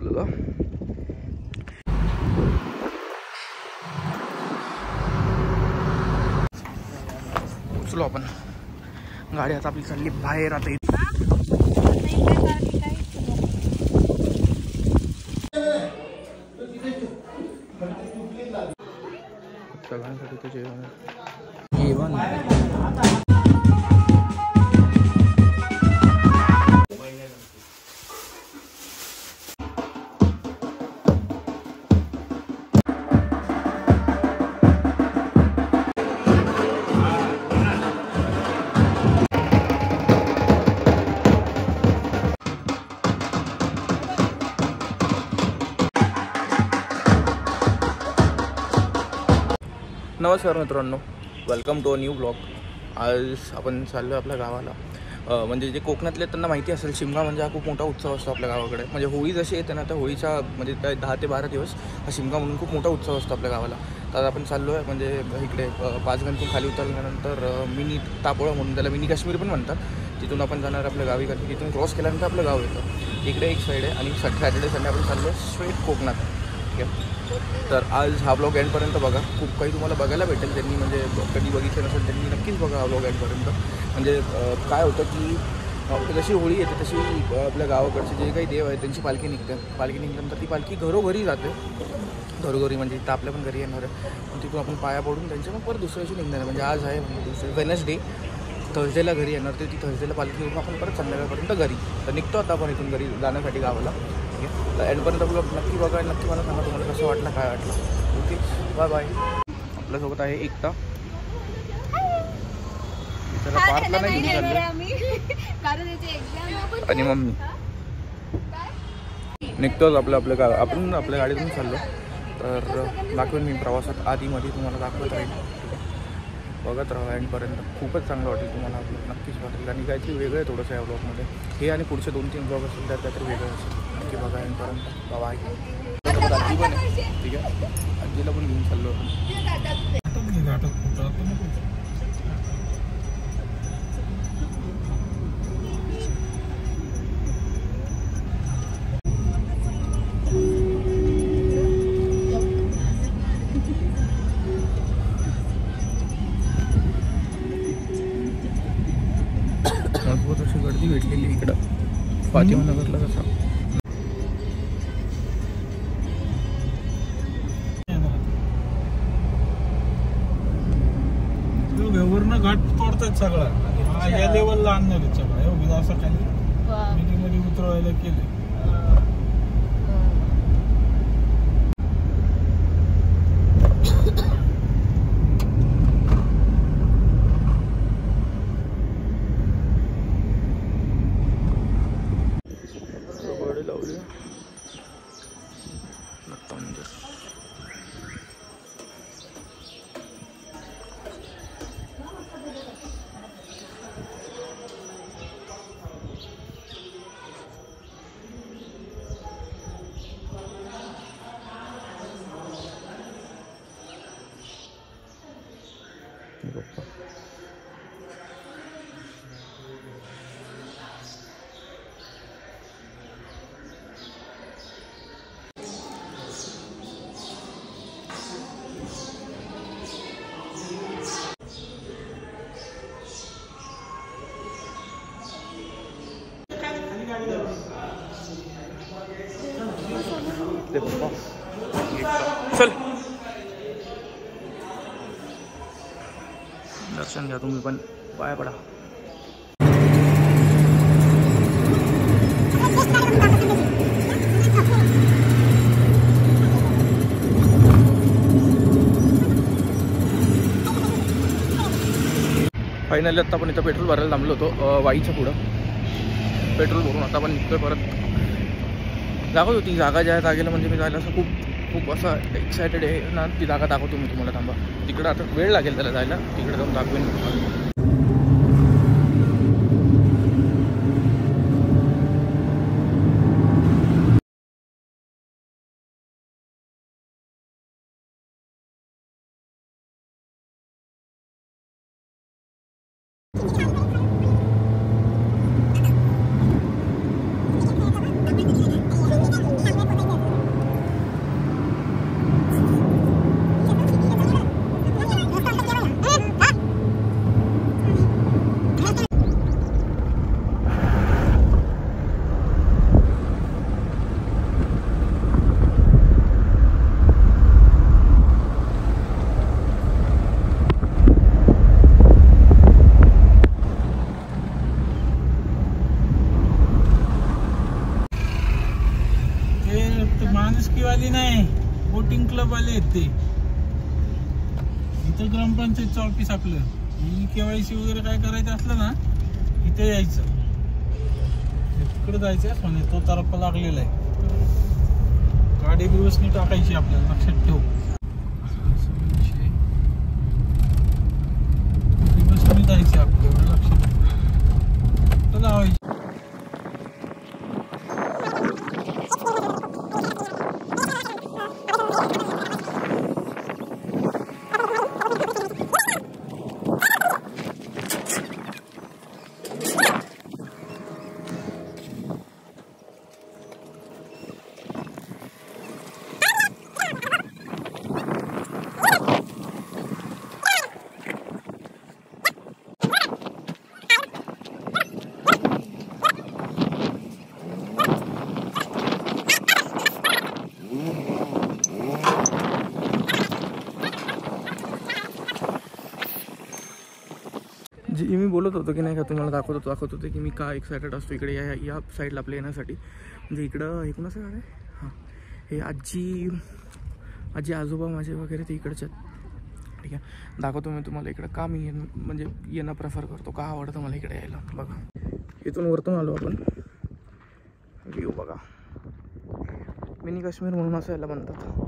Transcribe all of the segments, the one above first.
होता. पोचलो आपण. गाडी आता आपली चालली बाहेर. आता सगळ्यांसाठी तर जेवण नमस्कार मित्रांनो, welcome to a new blog. आज आपण चाललो आहे आपल्या गावाला. म्हणजे जे कोकणातले त्यांना माहिती असेल, शिमगा म्हणजे हा खूप मोठा उत्सव असतो आपल्या गावाकडे. म्हणजे होळी जशी येते ना, तर होळीच्या म्हणजे 10 ते 12 दिवस हा शिमगा म्हणून खूप मोठा उत्सव असतो आपल्या गावाला. तर आपण चाललो आहे म्हणजे इकडे पाचगणतून खाली उतरल्यानंतर मिनी तापोळा म्हणून, त्याला मिनी काश्मीर पण म्हणतात, तिथून आपण जाणार आपल्या गावी. कारण तिथून क्रॉस केल्यानंतर आपलं गाव येतं. इकडे एक साईड आहे आणि सॅटर्डे संडे आपण चाललो आहे स्ट्रेट कोकणात. ठीक आहे, तर आज हा ब्लॉग एंडपर्यंत बघा. खूप काही तुम्हाला बघायला भेटेल. त्यांनी म्हणजे कधी बघितलं नसेल त्यांनी नक्कीच बघा हा ब्लॉग एंडपर्यंत. म्हणजे काय होतं की जशी होळी येते तशी आपल्या गावाकडचे जे काही देव आहेत त्यांची पालखी निघते. पालखी निघल्यानंतर ती पालखी घरोघरी जाते. घरोघरी म्हणजे इथं आपल्या पण घरी येणार आहे. पण तिथून आपण पाया पडून त्यांच्या मग परत दुसऱ्या दिवशी निघणार. म्हणजे आज आहे म्हणजे दुसरे वेनसडे, थर्सडेला घरी येणार. ते ती थर्सडेला पालखी येऊन आपण परत संध्याकाळपर्यंत घरी. तर निघतो आता आपण इथून घरी जाण्यासाठी गावाला. ठीक आहे, तर एंडपर्यंत ब्लॉग नक्की बघा. नक्की मला सांगा तुम्हाला कसं वाटलं, काय वाटलं. Okay, bye bye. आपल्यासोबत आहे एकता. त्याला पार्कला नाही घेऊन चाललो आणि मम्मी. निघतोच आपल्या गाव. आपण आपल्या गाडीतून चाललो. तर दाखवेन मी प्रवासात आधीमध्ये तुम्हाला दाखवत राहील. बघत राहा एंडपर्यंत. खूपच चांगलं वाटेल तुम्हाला. आपलं नक्कीच वाटेल. आणि काहीतरी वेगळं आहे थोडंसं या ब्लॉगमध्ये. हे आणि पुढचे 2-3 ब्लॉग असेल त्यात काहीतरी वेगळं असेल. नक्की बघा एंडपर्यंत. बाबा आजी पण आहे. ठीक आहे, आजीला पण घेऊन चाललो आपण. बहुत अशी गर्दी भेटलेली इकडं फातिमा नगरला. कसा वरनं घाट तोडतात सगळा. या लेवलला आणणार आहेत सगळं. एवढं असं खाली मध्ये उतरवायला केले. चल दर्शन घ्या तुम्ही पण. पाया पडा. फायनली आता आपण इथं पेट्रोल भरायला थांबलो होतो वाईच्या पुढं. पेट्रोल भरून आता आपण निघतोय परत. दाखवत होती जागा ज्या जागेला म्हणजे मी जायला असं खूप असं एक्सायटेड आहे ना. ती जागा दाखवतो मी तुम्हाला. थांबा, तिकडं आता वेळ लागेल त्याला जायला. तिकडे जाऊन दाखवेन. ते माणुसकीवाली नाही, बोटिंग क्लब वाले आहेत ते. इथं ग्रामपंचायतचं ऑफिस आपलं. KYC वगैरे काय करायचं असलं ना इथे यायचं. तिकडे जायचं सोने, तो तरप्पा लागलेला आहे. गाडी व्यवस्थित टाकायची आपल्याला, लक्षात ठेव. व्यवस्थित जायचं आपल्याला, लक्षात ठेव. लावायची. जी मी बोलत होतो की नाही का, तुम्हाला दाखवत होते की मी का एक्सायटेड असतो इकडे या साईडला आपल्या येण्यासाठी. म्हणजे इकडं हे कोणाचं घर आहे? हां, हे आजी आजोबा माझे वगैरे ते इकडचे आहेत. ठीक आहे, दाखवतो मी तुम्हाला इकडं का मी म्हणजे येणं प्रेफर करतो, का आवडतं मला इकडे यायला. बघा, इथून वरतून आलो आपण, व्ह्यू बघा. मिनी काश्मीर म्हणून असं याला म्हणतात.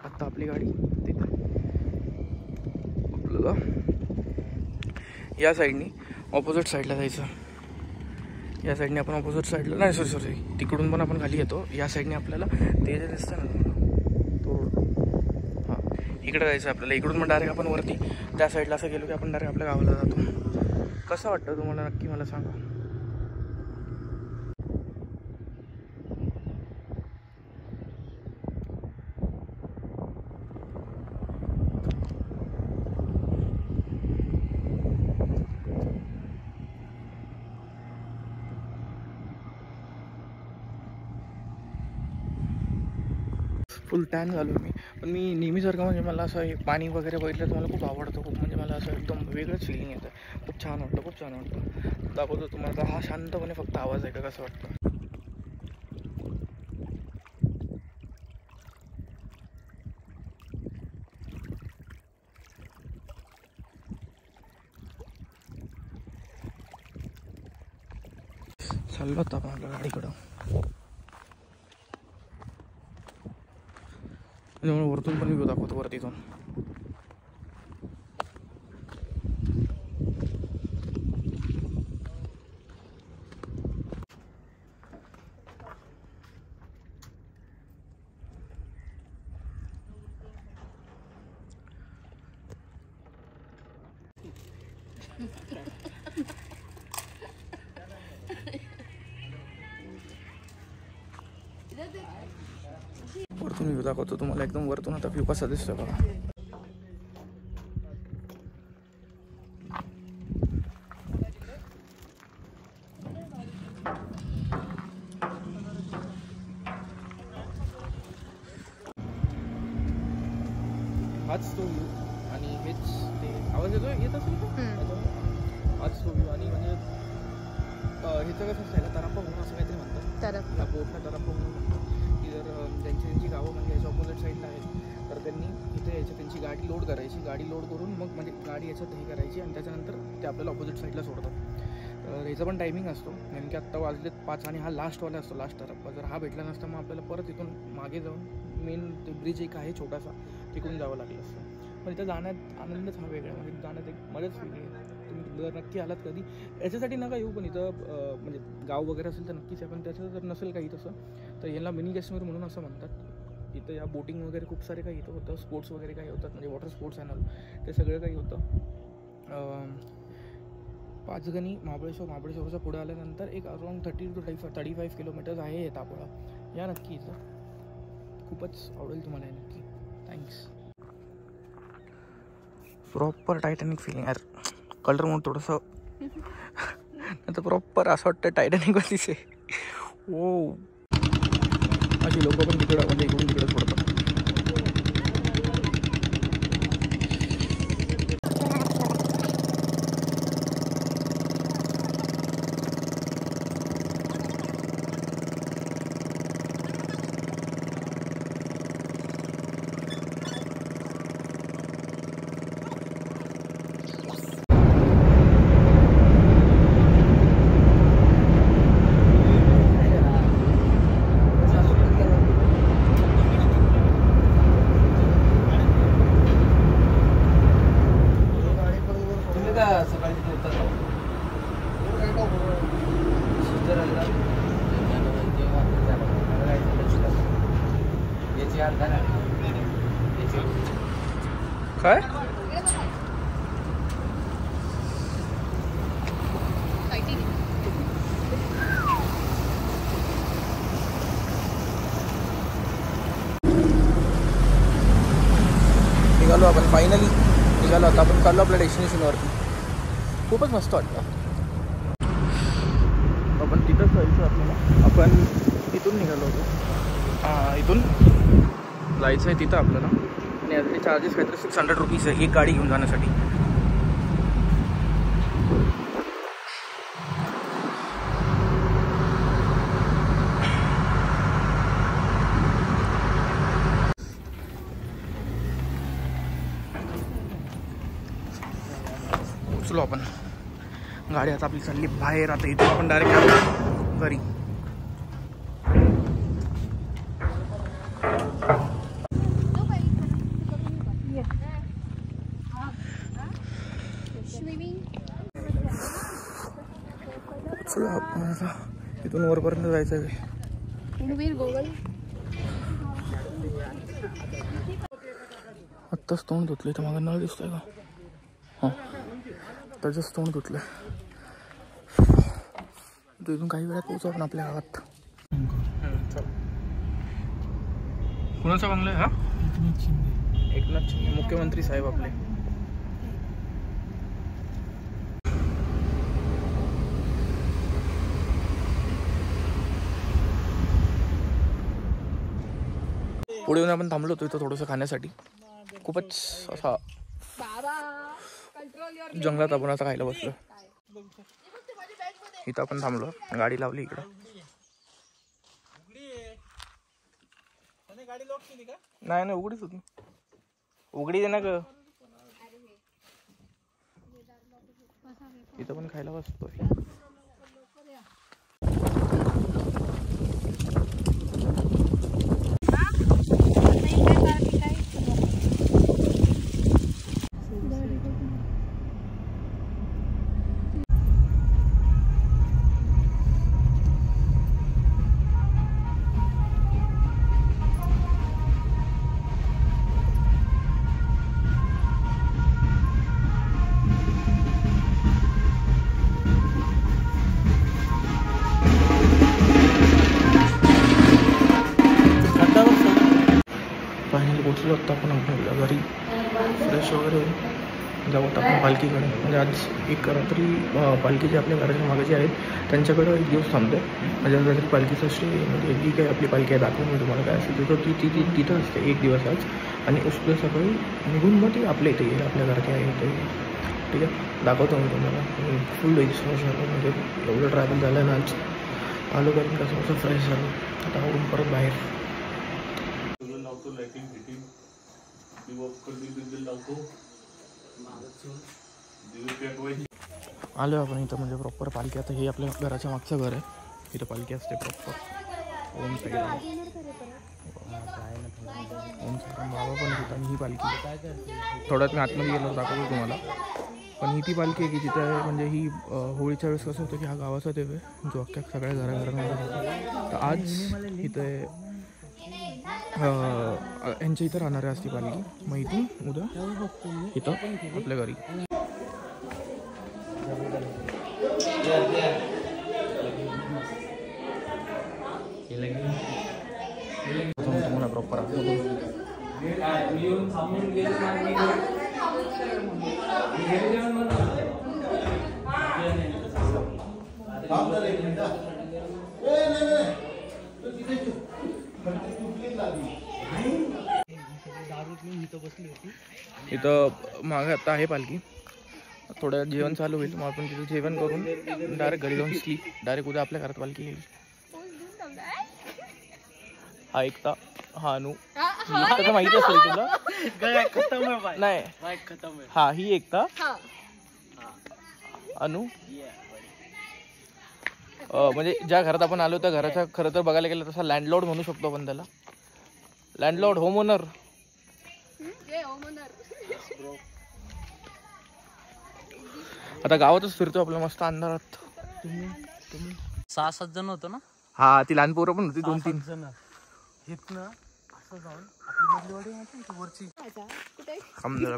आता आपली गाडी तिथे आपल्याला या साईडनी ऑपोजिट साईडला जायचं. या साईडने आपण ऑपोजिट साईडला नाही, सॉरी तिकडून पण आपण खाली येतो. या साईडने आपल्याला ते जे दिसतं ना तो, हां इकडे जायचं आपल्याला. इकडून पण डायरेक्ट आपण वरती त्या साईडला असं गेलो की आपण डायरेक्ट आपल्या गावाला जातो. कसं वाटतं तुम्हाला नक्की मला सांगा. फुल टॅन झालो मी. पण मी नेहमीसारखं म्हणजे मला असं पाणी वगैरे बघितलं तर मला खूप आवडतं खूप. म्हणजे मला असं एकदम वेगळंच फिलिंग येतं. खूप छान वाटतं. दाखवतो तुम्हाला. तर हा शांतपणे फक्त आवाज आहे का, कसं वाटतं. चाललो होतं आपण आपल्या गाडीकडं. म्हणजे वरतून पण व्ह्यू दाखवतो वरतीतून. वरतून व्ह्यू दाखवतो तुम्हाला एकदम वरतून. आता व्ह्यू कसा दिसतोय बघा. हाच तो व्ह्यू आणि हेच ते आवाज येत असेल का हाच तो व्ह्यू. आणि म्हणजे ह्याचं कसं असायला तरप्पा म्हणून असं काहीतरी म्हणतात. या बोटला तरप्पा म्हणून म्हणतात की जर त्यांची गावं म्हणजे याच्या ऑपोजिट साईडला आहेत तर त्यांनी इथे यायचं, त्यांची गाडी लोड करायची. गाडी लोड करून मग म्हणजे गाडी याच्यात हे करायची आणि त्याच्यानंतर ते आपल्याला ऑपोजिट साईडला सोडतात. तर याचा पण टायमिंग असतो. नेमके आत्ता वाजलेत 5 आणि हा लास्टवाला असतो, लास्ट तरप्पा. जर हा भेटला नसता मग आपल्याला परत इथून मागे जाऊन मेन ब्रिज एक आहे छोटासा, तिकडून जावं लागलं असतं. पण इथं जाण्यात आनंदच हा वेगळा. म्हणजे जाण्यात एक मजाच वेगळी आहे. तुम्ही जर नक्की आलात कधी याच्यासाठी नका येऊ, पण इथं म्हणजे गाव वगैरे असेल तर नक्कीच आहे. पण त्याचं जर नसेल काही तसं तर याला मिनी काश्मीर म्हणून असं म्हणतात. इथं या बोटिंग वगैरे खूप सारे काही इथं होतं. स्पोर्ट्स वगैरे काही होतात, म्हणजे वॉटर स्पोर्ट्स आहे ना, ते सगळं काही होतं. पाचगणी महाबळेश्वरच्या पुढे आल्यानंतर एक अराउंड 30 to 35 किलोमीटर्स आहे हे तापोळा. या नक्की इथं, खूपच आवडेल तुम्हाला नक्की. थँक्स. प्रॉपर टायटॅनिक फिलिंग यार. कलर म्हणून थोडंसं नंतर प्रॉपर असं वाटतं टायटॅनिकवरतीच आहे. ओ अशी लोक पण तिकडं म्हणजे इकडून तिकडे सोडतात. का सकाळी काय निघालो आपण फायनली निघालो आता आपण चाललो आपल्या डेस्टिनेशनवरती खूपच मस्त वाटतं आपण तिथंच जायचं आपल्याला आपण इथून निघालो होतो इथून जायचं आहे तिथं आपल्याला आणि यासाठी चार्जेस काहीतरी 600 रुपीज आहे एक गाडी घेऊन जाण्यासाठी पोचलो आपण गाडी आता आपली चालली बाहेर आता इथून आपण डायरेक्ट घरी पोचलो आपण आता इथून वरपर्यंत जायचं आहे आत्ताच तोंड धुतलं इथं मागं नळ दिसतोय का हां त्याचंच तोंड धुतलं इथून काही वेळात पोहोचू आपण आपल्या गावात कुणाचा बंगला आहे हा एकनाथ शिंदे मुख्यमंत्री साहेब आपले पुढे येऊन आपण थांबलो होतो इथं थोडंसं खाण्यासाठी खूपच असा जंगलात आपण आता खायला बसलो इथं आपण थांबलो गाडी लावली इकडं नाही नाही उघडीच होती उघडी दे ना ग इथं पण खायला बसतोय फायनली पोचलो होतो आपण आपल्या घरी फ्रेश वगैरे जाऊ आता आपण पालखीकडे म्हणजे आज एक रात्री पालखी जे आपल्या घराच्या मागे जे आहेत त्यांच्याकडं एक दिवस थांबतो म्हणजे रात्री पालखीचं स्टे म्हणजे जी काही आपली पालखी आहे दाखवून मी तुम्हाला काय असेल तिथं ती तिथं असते एक दिवस आज आणि उद्या सकाळी निघून मग ती आपल्या इथे येईल आपल्या घरात आहे इथे ठीक आहे दाखवतो मी तुम्हाला फुल एक्सप्रेस झालं म्हणजे एवढं ट्रॅव्हल झालं ना आज आलो करून कसं कसं फ्रेश झालं आता आवडून परत बाहेर आलो आपण इथं म्हणजे प्रॉपर पालखी आता हे आपल्या घराच्या मागचं घर आहे इथं पालखी असते प्रॉपर ओम साईड ओम साईड बाबा पण तिथं आणि ही पालखी थोड्यात मी आतमध्ये गेलो दाखवतो तुम्हाला पण ही ती पालखी आहे की तिथं म्हणजे ही होळीच्या वेळेस कसं होतं की हा गावाचा देव आहे जो अख्ख्या सगळ्या घराघरांमध्ये होतो तर आज इथं यांच्या इथं राहणार आहे असती पालखी मग इथून उद्या इथं आपल्या घरी तुम्हाला प्रॉपर इथं मागे आता आहे पालखी थोडं जेवण चालू होईल मग आपण तिथं जेवण करून डायरेक्ट घरी जाऊन स्लीप डायरेक्ट उद्या आपल्या घरात पालखी येईल हा एकता हा अनु एकता माहिती असेल तुला नाही हा ही एकता अनु म्हणजे ज्या घरात आपण आलो त्या घराच्या खरं तर बघायला गेलं तसा लँडलॉर्ड म्हणू शकतो आपण त्याला लँडलॉर्ड होम ओनर आता गावातच फिरतो आपल्या मस्त अंधारात. तुम्ही 6-7 जण होतो ना. हा ती लहान पोरं पण होती 2-3 जण. हेत ना असं जाऊन आपली मधलीवाडी माहिती आहे वरची.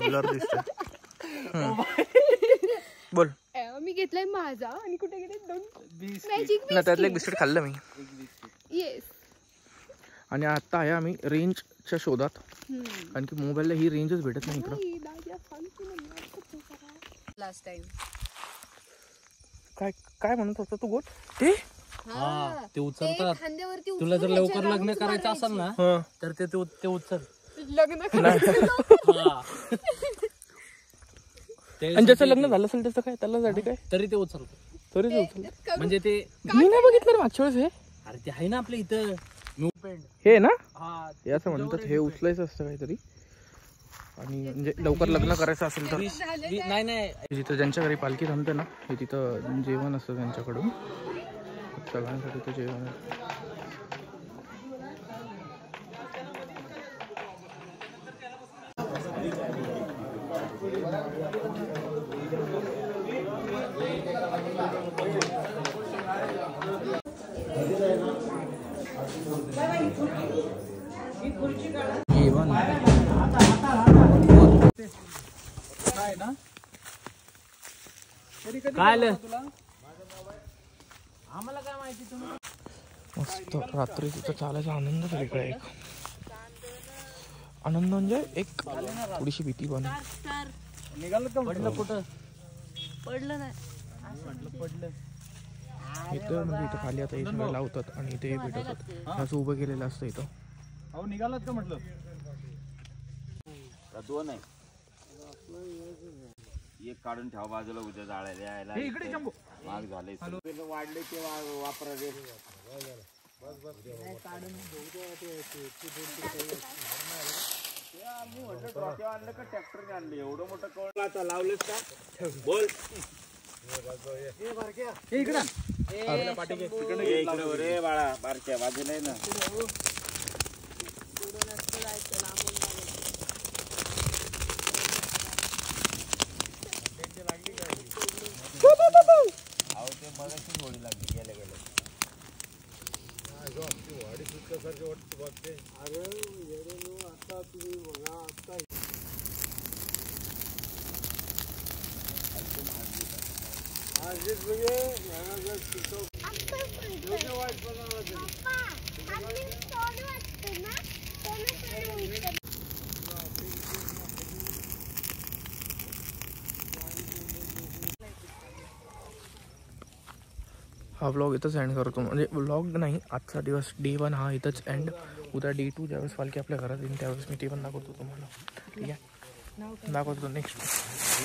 ब्लर दिसतोय. बोल. मी घेतलाय माझा आणि कुठे गेले 2 बिस्किट. ना त्यातलं एक बिस्किट खाल्लं मी. येस. आणि आता आहे आम्ही रेंजच्या शोधात. आणखी मोबाईलला ही रेंजच भेटत नाही इकडं. लास्ट टाइम काय काय म्हणत होता तू गोट ते? हा ते उचलतात. खांद्यावरती तुला जर लवकर लग्न करायचं असेल ना तर ते उचल. लग्न हा. आणि ज्याचं लग्न झालं असेल त्याचं काय त्याला काय तरी ते उचल. तरी ते उचल. म्हणजे ते मी नाही बघितलं रे मागच्या वेळेस. हे अरे ते आहे ना आपल्या इथं हे ना हा हे असं म्हणतात हे उचलायचं असतं काहीतरी. आणि म्हणजे लवकर लग्न करायचं असेल तर नाही जिथं ज्यांच्या घरी पालखी थांबते ना हे तिथं जेवण असतं त्यांच्याकडून सगळ्यांसाठी ते जेवण काय आम्हाला काय माहिती तुम्ही. मस्त रात्री तिथं चालायचा आनंदच वेगळा. एक आनंद म्हणजे एक थोडीशी भीती पण. निघालं का? पडलं कुठं? पडलं नाही. पडलं इथं म्हणजे इथं खाली आता हे सगळं लावतात आणि इथे भेटतात. असं उभं केलेलं असतं इथं. अहो निघालात का म्हटलं? 2 आहे. एक काढून ठेवा बाजूला उद्या जाळायला यायला. इकडे शंभू माग झाले वाढले ते वापरा रे. आणलं का ट्रॅक्टरने आणलं एवढं मोठं कवळ आता लावलेस का? बोल इकडे रे बाळा बारक्या बाजूला आहे ना. अहो ते मगाशी थोडी लागली गेल्या गेल्या. हा व्लॉग इथंच एंड करतो. म्हणजे व्लॉग नाही आजचा दिवस डे 1 हा इथंच एंड. उद्या डे 2 ज्यावेळेस पालखी आपल्या घरात येईल त्यावेळेस मी ते पण दाखवतो तुम्हाला. ठीक आहे दाखवतो नेक्स्ट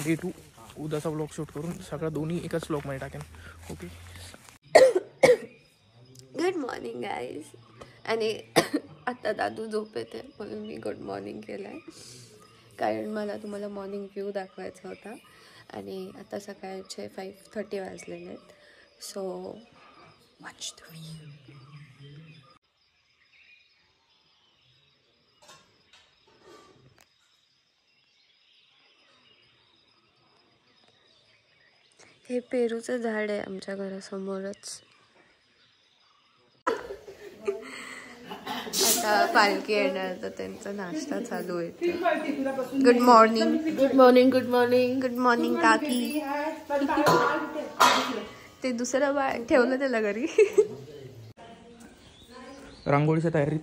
डे 2 उद्याचा व्लॉग शूट करून सगळं दोन्ही एकाच व्लॉगमध्ये टाकेन. Okay good morning guys. आणि आता दादू झोपेत आहे म्हणून मी गुड मॉर्निंग केलं आहे. कारण मला तुम्हाला मॉर्निंग व्ह्यू दाखवायचा होता. आणि आता सकाळचे 5:30 वाजलेले आहेत. So watch the view. हे पेरूचं झाड आहे आमच्या घरासमोरच. आता पालखी येणार तर त्यांचा नाश्ता चालू आहे. Good morning. Good morning. Good morning. Good morning काकी. ते दुसरं बाळ ठेवलं त्याला घरी. रांगोळीच्या तयारीत.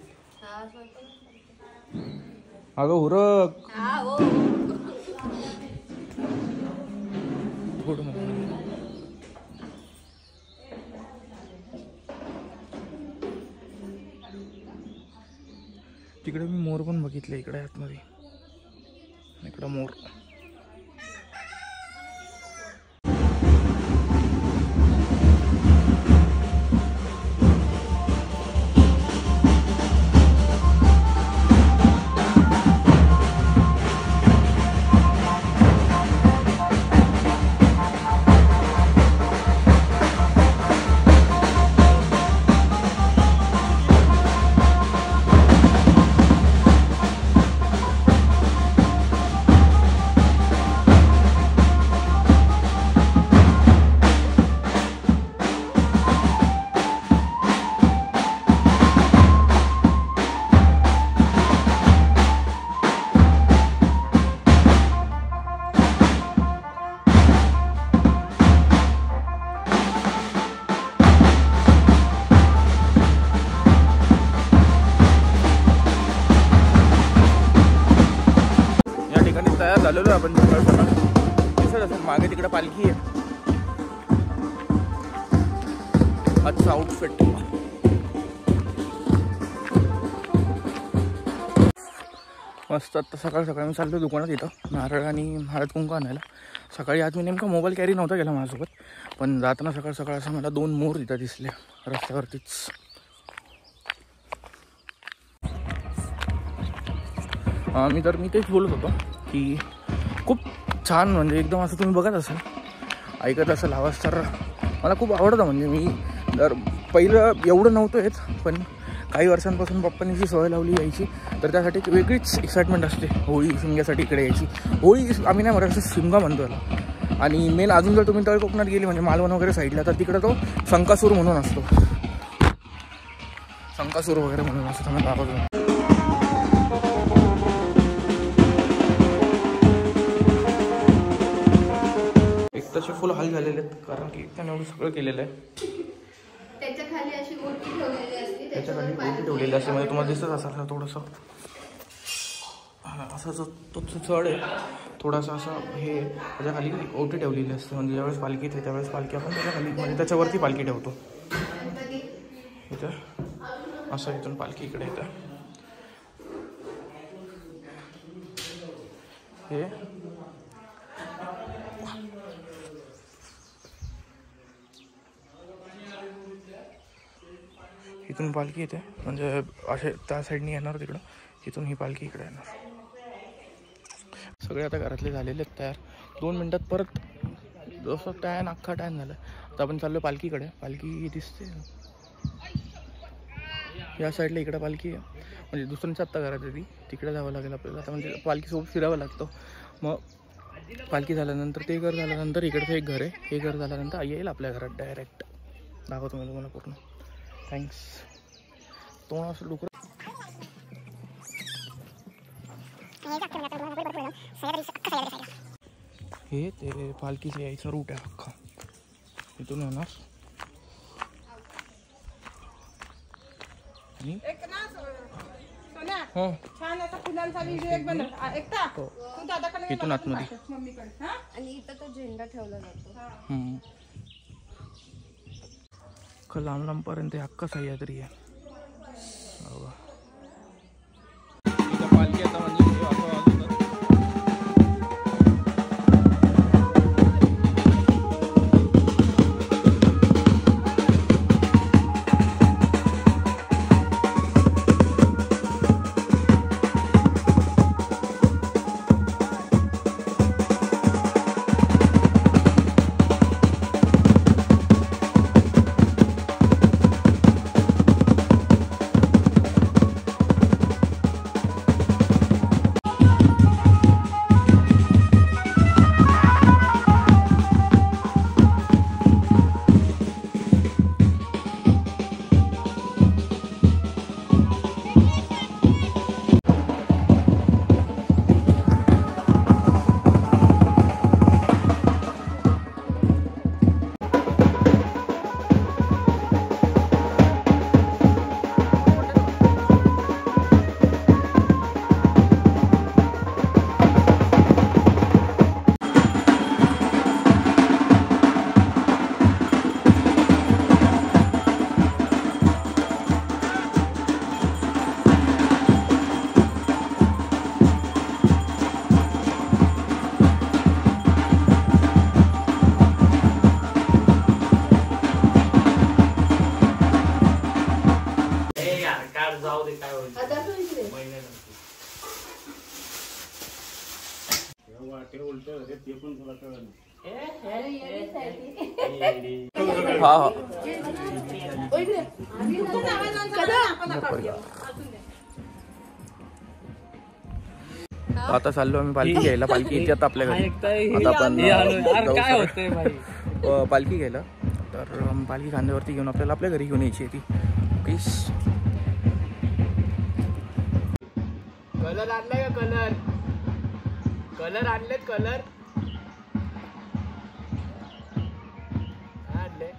अगं हुरक. Good morning. तिकडे मी मोर पण बघितले. इकडे आतमध्ये इकडं मोर. चाललो आपण सकाळ सकाळ. दिसत असेल मागे तिकडे पालखी आहे. आजचं आउटफिट मस्त. आता सकाळ सकाळी मी चाललो दुकानात इथं नारळ आणि हळद कुंकू आणायला. सकाळी आज मी नेमका मोबाईल कॅरी नव्हता केला माझ्यासोबत, पण जाताना सकाळ सकाळ असं मला 2 मोर इथं दिसले रस्त्यावरतीच. मी तेच बोलत होतो की खूप छान, म्हणजे एकदम असं तुम्ही बघत असाल, ऐकत असाल आवाज, तर मला खूप आवडतं. म्हणजे मी तर पहिलं एवढं नव्हतं येत, पण काही वर्षांपासून पप्पांनी जी सवय लावली यायची, तर त्यासाठी एक वेगळीच एक्साइटमेंट असते होळी शिमग्यासाठी इकडे यायची. होळी आम्ही नाही म्हणत, शिमगा म्हणतो याला. आणि मेन अजून जर तुम्ही तळ कोकणात गेली म्हणजे मालवण वगैरे साईडला, तर तिकडे तो संकासूर म्हणून असतो. संकासूर वगैरे म्हणून असतो. तुम्ही दाखवतो एक तसे फुल हाल झालेले आहेत, कारण की त्याने एवढं सगळं केलेलं आहे. त्याच्या खाली अशी ओटी ठेवलेली असते, त्याच्या खाली ओटी ठेवलेली असते. म्हणजे तुम्हाला दिसत असाल ना थोडंसं असा जो तो चढ आहे थोडासा असा, हे त्याच्या खाली ओटी ठेवलेली असते. म्हणजे ज्यावेळेस पालखी येते त्यावेळेस पालखी आपण त्याच्या खाली, म्हणजे त्याच्यावरती पालखी ठेवतो. इथं असं इथून पालखी इकडे येतं. हे इथून पालखी येते, म्हणजे असे त्या साईडनी येणार तिकडं, इथून ही पालखी इकडे येणार. सगळे आता घरातले झालेले आहेत तयार. 2 मिनटात परत जसं टायन अख्खा टायम झाला. आता आपण चाललो पालखीकडे. पालखी दिसते या साईडला, इकडे पालखी आहे. म्हणजे दुसऱ्यांच्या आत्ता घरात आहे ती, तिकडे जावं लागेल आपल्याला. आता म्हणजे पालखीसोबत फिरावं लागतं. मग पालखी झाल्यानंतर ते घर झाल्यानंतर इकडचं एक घर आहे, हे घर झाल्यानंतर आई येईल आपल्या घरात डायरेक्ट. दाखवतो मी तुम्हाला पूर्ण. थँक्स. तो असं डुकर हे ते पालखीचं यायचा रूट आहे अख्खा. इथून येणार आणि हो इथून आतमध्ये. आणि इथं तो झेंडा ठेवला जातो. लांब लांबपर्यंत अख्खा सह्याद्री आहे. पालखी आता म्हणजे आता चाललो आम्ही पालखी घ्यायला. पालखी येते आता आपल्या घरी. आता आपण पालखी घ्यायला, तर पालखी खांद्यावरती घेऊन आपल्याला आपल्या घरी घेऊन यायची ती. प्लीज कलर आणलाय का? कलर आणलेत. कलर आणले.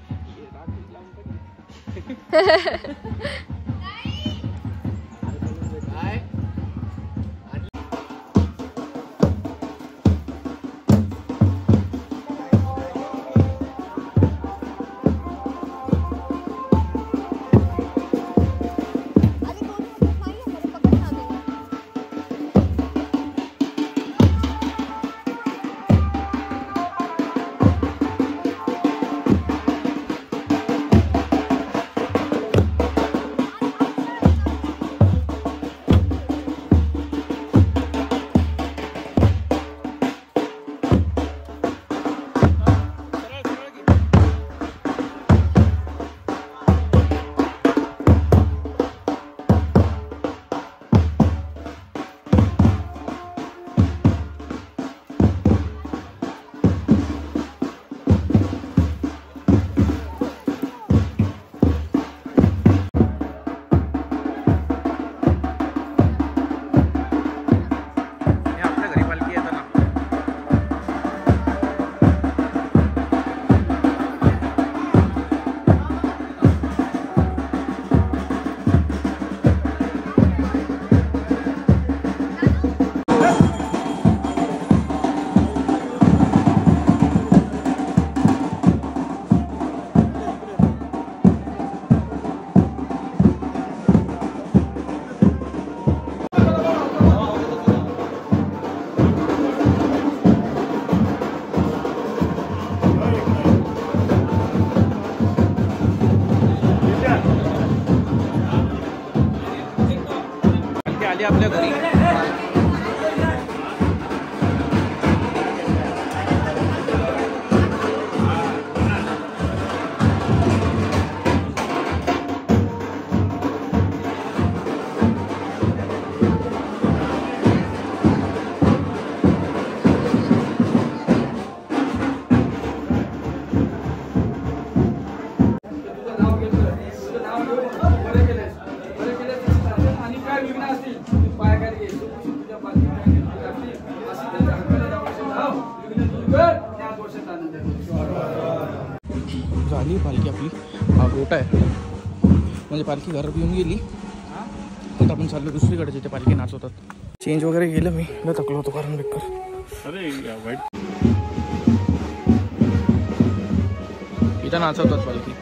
आपल्या घरी. झाली पालखी आपली. हा गोटा आहे म्हणजे पालखी घरात येऊन गेली. आता आपण चाललो दुसरीकडे जिथे पालखी नाचवतात. चेंज वगैरे केलं मी, थकलो होतो कारण बेकार. अरे वाईट इथं नाचवतात पालखी.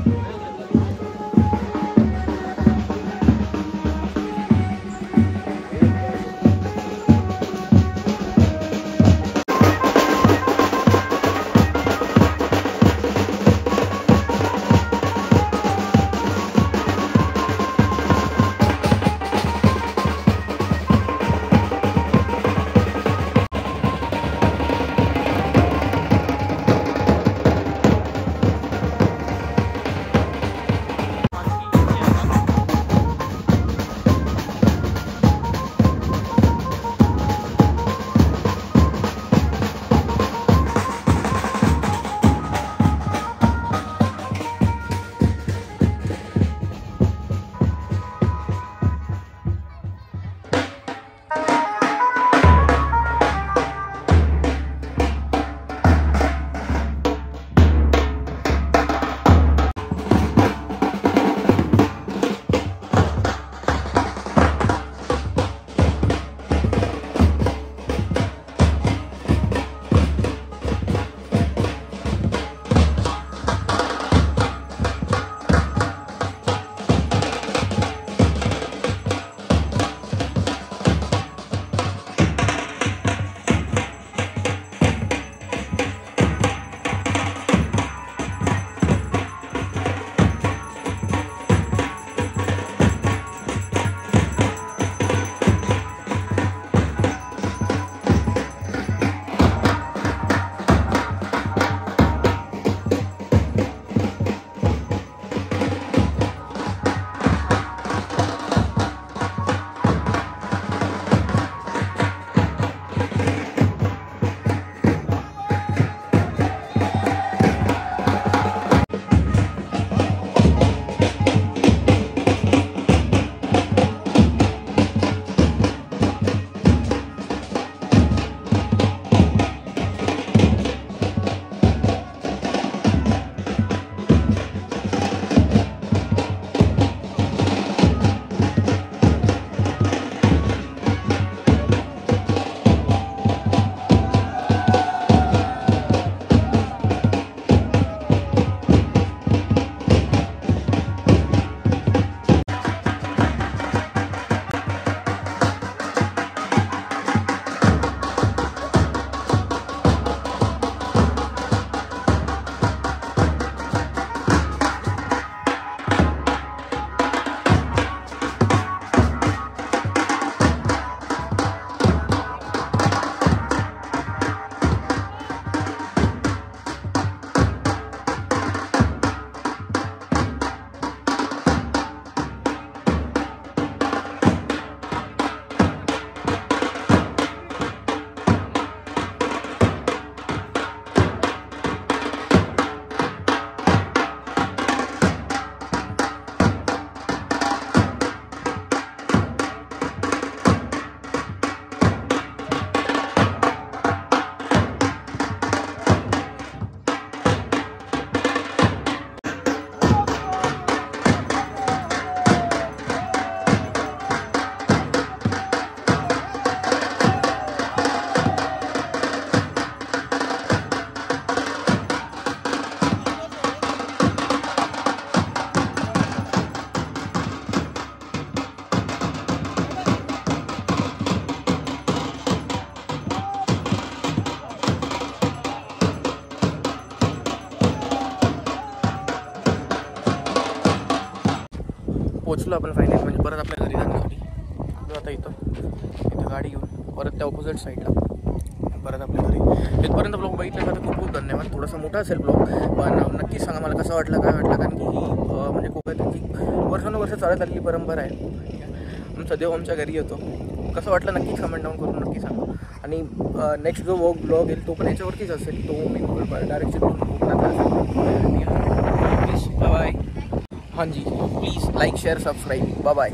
पोचलो आपण फायनल, म्हणजे परत आपल्या घरी जाण्यासाठी आता इथं गाडी घेऊन परत त्या ऑपोजिट साईडला परत आपल्या घरी. इथपर्यंत ब्लॉग बघितल्यासाठी खूप खूप धन्यवाद. थोडासा मोठा असेल ब्लॉग, पण नक्कीच सांगा मला कसं वाटलं, काय वाटलं. कारण की ही म्हणजे कोकणाची वर्षानुवर्ष चालत आलेली परंपरा आहे. आमचा देव आमच्या घरी येतो. कसं वाटलं नक्की कमेंट डाऊन करून नक्की सांगा. आणि नेक्स्ट जो ब्लॉग येईल तो पण याच्यावरतीच असेल. तो मी डायरेक्ट कोकणातला असेल. Please bye bye. हां जी, please like share subscribe. Bye bye.